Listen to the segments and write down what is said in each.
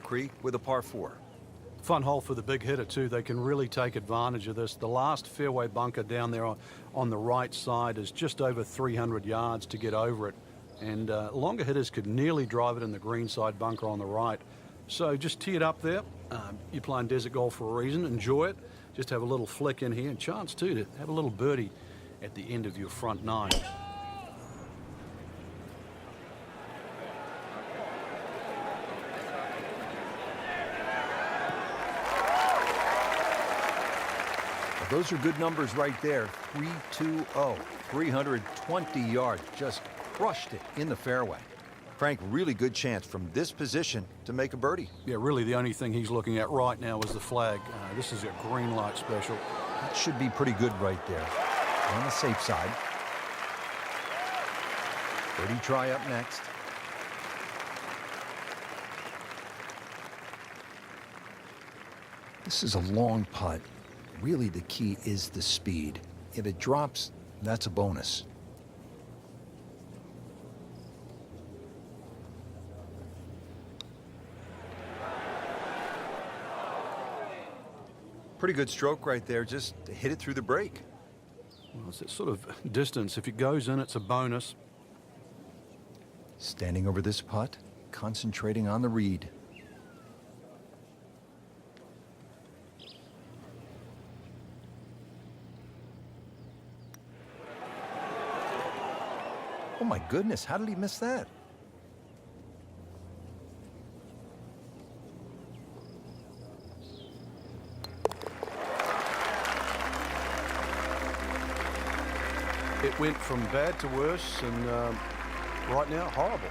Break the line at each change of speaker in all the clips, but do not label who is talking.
Creek with a par 4.
Fun hole for the big hitter, too. They can really take advantage of this. The last fairway bunker down there on the right side is just over 300 yards to get over it. And longer hitters could nearly drive it in the green side bunker on the right. So just tee it up there. You're playing desert golf for a reason. Enjoy it. Just have a little flick in here. And chance, too, to have a little birdie at the end of your front nine.
Those are good numbers right there. 320, 320 yards. Just crushed it in the fairway. Frank, really good chance from this position to make a birdie.
Yeah, really the only thing he's looking at right now is the flag. This is a green light special.
That should be pretty good right there. On the safe side. Birdie try up next. This is a long putt. Really, the key is the speed. If it drops, that's a bonus. Pretty good stroke right there, just to hit it through the break.
Well, it's that sort of distance. If it goes in, it's a bonus.
Standing over this putt, concentrating on the read. Oh my goodness, how did he miss that?
It went from bad to worse, and right now, horrible.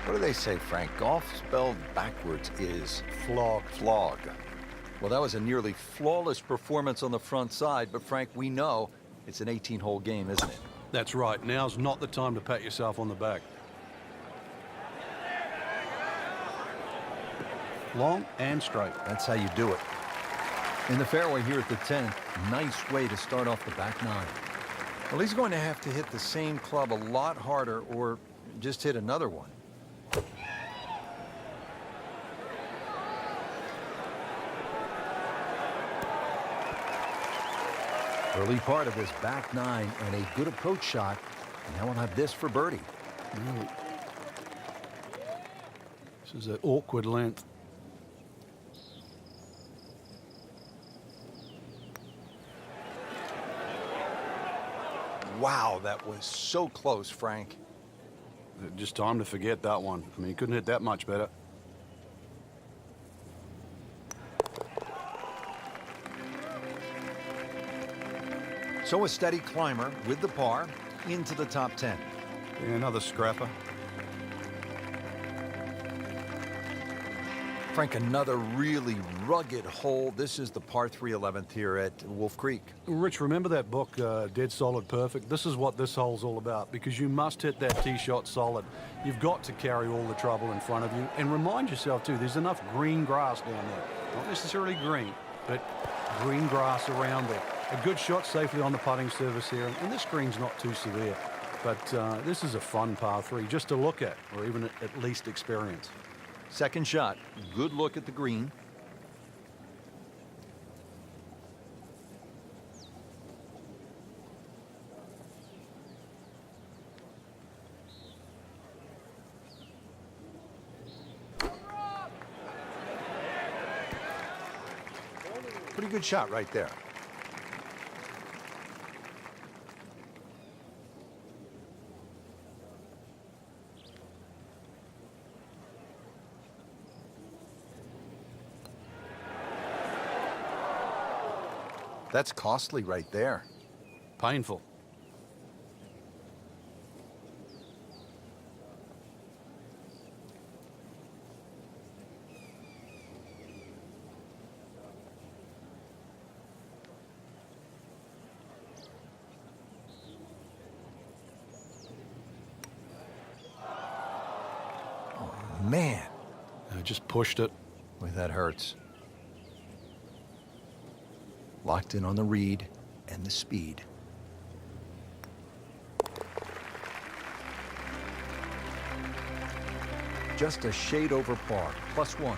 What do they say, Frank? Golf spelled backwards is
Flog.
flog. Well, that was a nearly flawless performance on the front side, but Frank, we know it's an 18-hole game, isn't it?
That's right. Now's not the time to pat yourself on the back. Long and straight.
That's how you do it. In the fairway here at the 10th, nice way to start off the back nine. Well, he's going to have to hit the same club a lot harder or just hit another one. Early part of this back nine and a good approach shot. And now we'll have this for birdie.
This is an awkward length.
Wow, that was so close, Frank.
Just time to forget that one. I mean, he couldn't hit that much better.
So a steady climber with the par into the top 10.
Yeah, another scrapper.
Frank, another really rugged hole. This is the par 3 11th here at Wolf Creek.
Rich, remember that book, Dead Solid Perfect? This is what this hole's all about, because you must hit that tee shot solid. You've got to carry all the trouble in front of you. And remind yourself, too, there's enough green grass down there. Not necessarily green, but green grass around there. A good shot safely on the putting surface here. And this green's not too severe. But this is a fun par 3 just to look at, or even at least experience.
Second shot, good look at the green. Pretty good shot right there. That's costly right there.
Painful.
Oh, man.
I just pushed it.
Boy, that hurts. Locked in on the read and the speed. Just a shade over par, +1.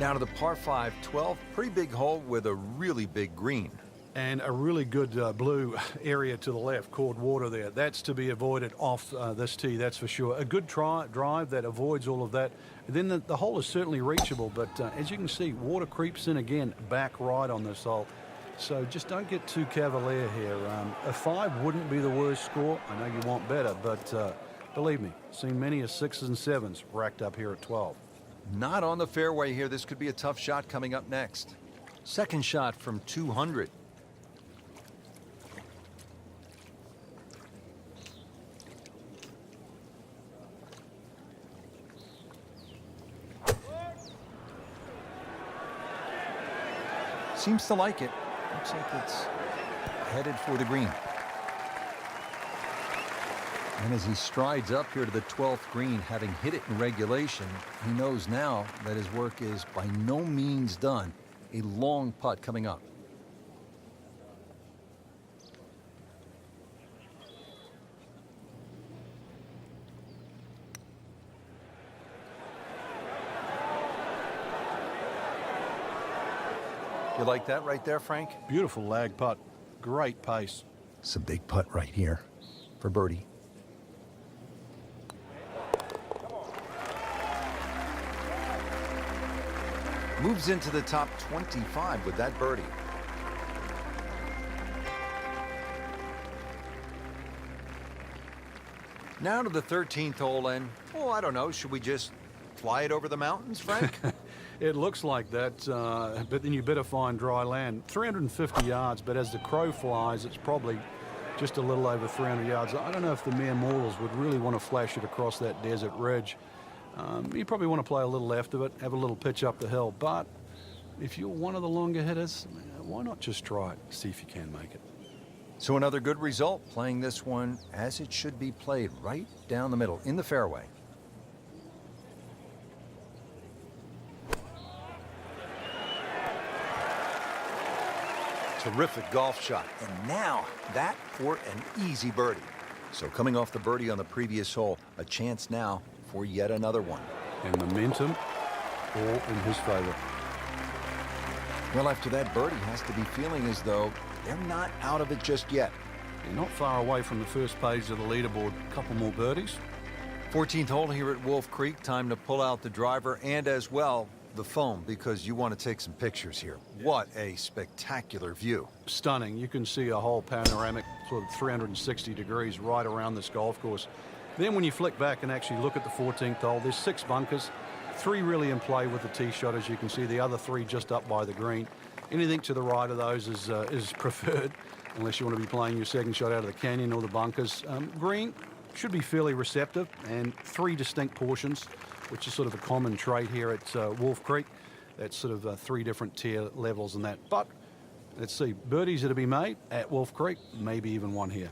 Now to the par 5, 12, pretty big hole with a really big green.
And a really good blue area to the left, called water there. That's to be avoided off this tee, that's for sure. A good drive that avoids all of that. And then the hole is certainly reachable, but as you can see, water creeps in again, back right on this hole. So just don't get too cavalier here. A 5 wouldn't be the worst score. I know you want better, but believe me, seen many as 6s and 7s racked up here at 12.
Not on the fairway here. This could be a tough shot coming up next. Second shot from 200. Seems to like it. Looks like it's headed for the green. And as he strides up here to the 12th green, having hit it in regulation, he knows now that his work is by no means done. A long putt coming up. You like that right there, Frank?
Beautiful lag putt. Great pace.
It's a big putt right here for birdie. Moves into the top 25 with that birdie. Now to the 13th hole, and, oh, I don't know, should we just fly it over the mountains, Frank?
It looks like that, but then you better find dry land. 350 yards, but as the crow flies, it's probably just a little over 300 yards. I don't know if the mere mortals would really want to flash it across that desert ridge. You probably want to play a little left of it, have a little pitch up the hill, but if you're one of the longer hitters, why not just try it, see if you can make it.
So another good result, playing this one as it should be played, right down the middle, in the fairway. Terrific golf shot, and now that for an easy birdie. So coming off the birdie on the previous hole, a chance now for yet another one.
And momentum all in his favor.
Well, after that birdie, has to be feeling as though they're not out of it just yet.
You're not far away from the first page of the leaderboard. A couple more birdies.
14th hole here at Wolf Creek. Time to pull out the driver and as well the phone, because you want to take some pictures here. What a spectacular view.
Stunning. You can see a whole panoramic sort of 360 degrees right around this golf course. Then when you flick back and actually look at the 14th hole, there's 6 bunkers, 3 really in play with the tee shot, as you can see, the other 3 just up by the green. Anything to the right of those is preferred, unless you want to be playing your second shot out of the canyon or the bunkers. Green should be fairly receptive, and 3 distinct portions, which is sort of a common trait here at Wolf Creek. That's sort of 3 different tier levels and that. But let's see, birdies that are be made at Wolf Creek, maybe even one here.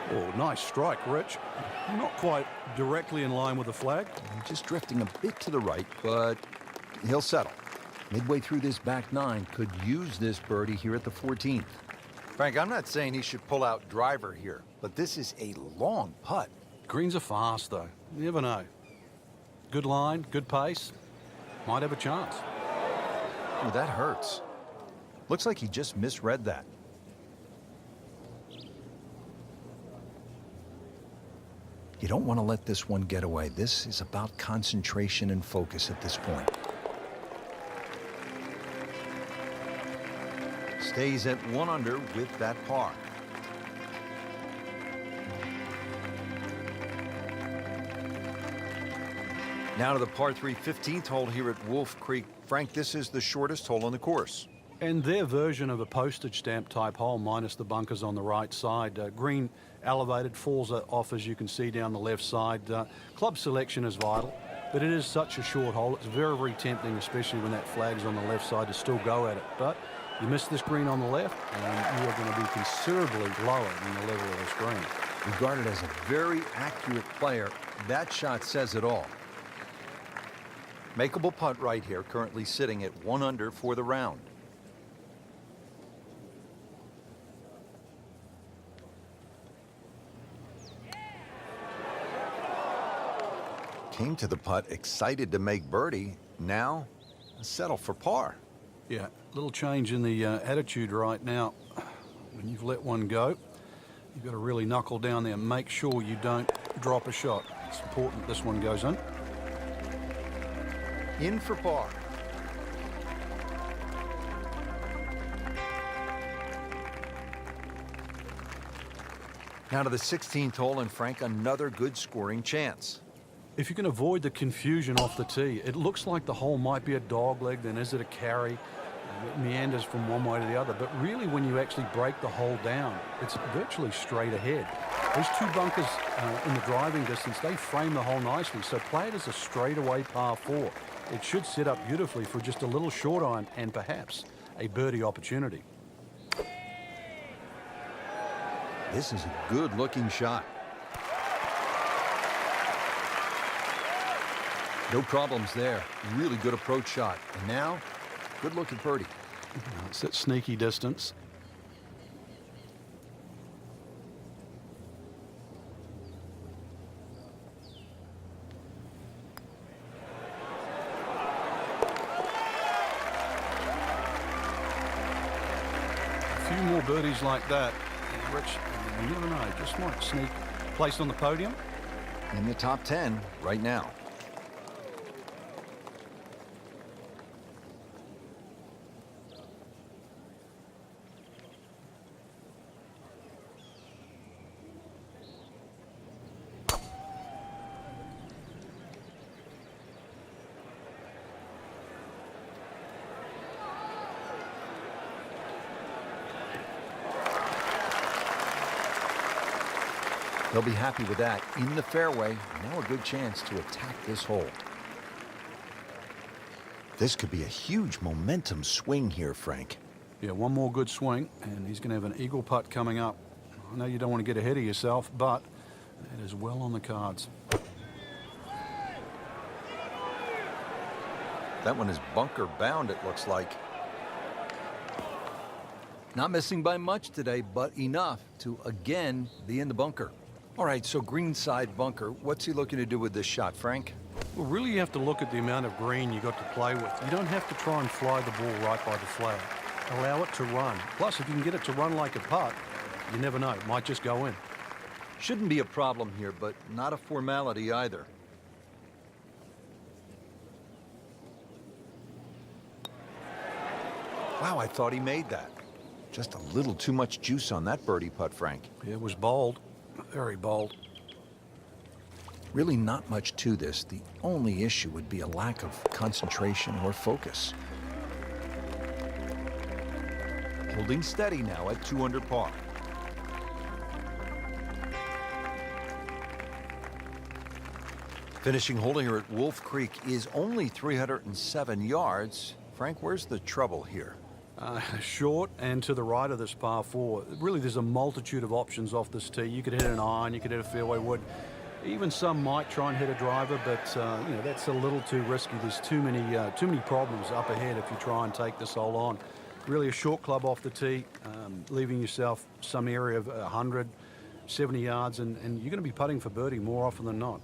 Oh, nice strike, Rich. Not quite directly in line with the flag.
Just drifting a bit to the right, but he'll settle. Midway through this back 9, could use this birdie here at the 14th. Frank, I'm not saying he should pull out driver here, but this is a long putt.
Greens are fast, though. You never know. Good line, good pace. Might have a chance.
Oh, that hurts. Looks like he just misread that. You don't want to let this one get away. This is about concentration and focus at this point. Stays at 1 under with that par. Now to the par 3 15th hole here at Wolf Creek. Frank, this is the shortest hole on the course.
And their version of a postage stamp type hole, minus the bunkers on the right side. Green elevated, falls off as you can see down the left side. Club selection is vital, but it is such a short hole. It's very, very tempting, especially when that flag's on the left side, to still go at it. But you miss this green on the left, and you are going to be considerably lower than the level of this green.
Regarded as a very accurate player, that shot says it all. Makeable putt right here, currently sitting at 1 under for the round. Came to the putt excited to make birdie. Now, settle for par.
Yeah, little change in the attitude right now. When you've let one go, you've got to really knuckle down there and make sure you don't drop a shot. It's important this one goes in.
In for par. Now to the 16th hole, and Frank, another good scoring chance.
If you can avoid the confusion off the tee, it looks like the hole might be a dog leg, then is it a carry? It meanders from one way to the other, but really when you actually break the hole down, it's virtually straight ahead. Those two bunkers in the driving distance, they frame the hole nicely, so play it as a straightaway par 4. It should set up beautifully for just a little short iron and perhaps a birdie opportunity.
This is a good-looking shot. No problems there. Really good approach shot. And now, good look at birdie.
It's at sneaky distance. A few more birdies like that, and Rich, you never know, just might sneak placed on the podium.
In the top 10 right now. They'll be happy with that. In the fairway, now a good chance to attack this hole. This could be a huge momentum swing here, Frank.
Yeah, one more good swing, and he's going to have an eagle putt coming up. I know you don't want to get ahead of yourself, but it is well on the cards.
That one is bunker bound, it looks like. Not missing by much today, but enough to again be in the bunker. All right, so greenside bunker. What's he looking to do with this shot, Frank?
Well, really you have to look at the amount of green you got to play with. You don't have to try and fly the ball right by the flag. Allow it to run. Plus, if you can get it to run like a putt, you never know. It might just go in.
Shouldn't be a problem here, but not a formality either. Wow, I thought he made that. Just a little too much juice on that birdie putt, Frank.
It was bold. Very bold.
Really not much to this. The only issue would be a lack of concentration or focus. Holding steady now at 2 under par. Finishing hole here at Wolf Creek is only 307 yards. Frank, where's the trouble here?
Short and to the right of this par 4. Really, there's a multitude of options off this tee. You could hit an iron, you could hit a fairway wood. Even some might try and hit a driver, but you know, that's a little too risky. There's too many problems up ahead if you try and take this hole on. Really a short club off the tee, leaving yourself some area of 100, 70 yards, and you're going to be putting for birdie more often than not.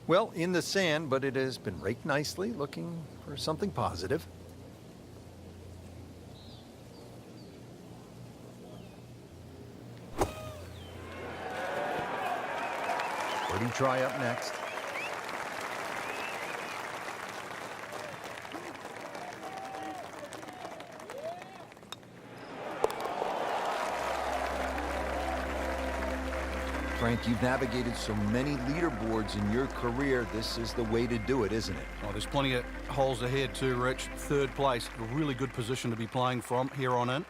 Well, in the sand, but it has been raked nicely, looking for something positive. Birdie try up next. Frank, you've navigated so many leaderboards in your career. This is the way to do it, isn't it?
Oh, there's plenty of holes ahead too, Rich. Third place, a really good position to be playing from here on in.